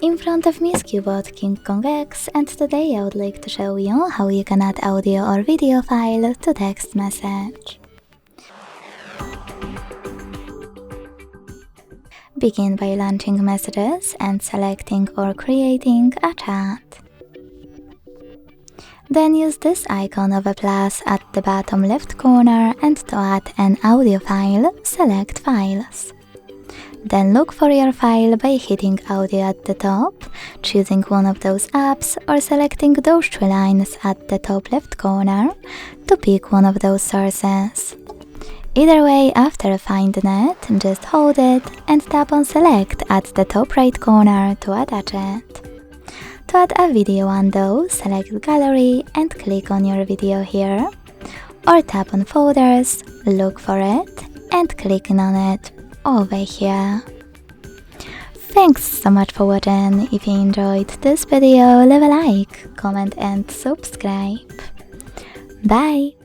In front of me is CUBOT King Kong X, and today I would like to show you how you can add audio or video file to text message. Begin by launching messages and selecting or creating a chat. Then use this icon of a plus at the bottom left corner, and to add an audio file, select Files. Then look for your file by hitting Audio at the top, choosing one of those apps, or selecting those three lines at the top left corner to pick one of those sources. Either way, after finding it, just hold it and tap on Select at the top right corner to attach it. To add a video window, select Gallery and click on your video here, or tap on Folders, look for it, and click on it over here. Thanks so much for watching. If you enjoyed this video, leave a like, comment and subscribe. Bye!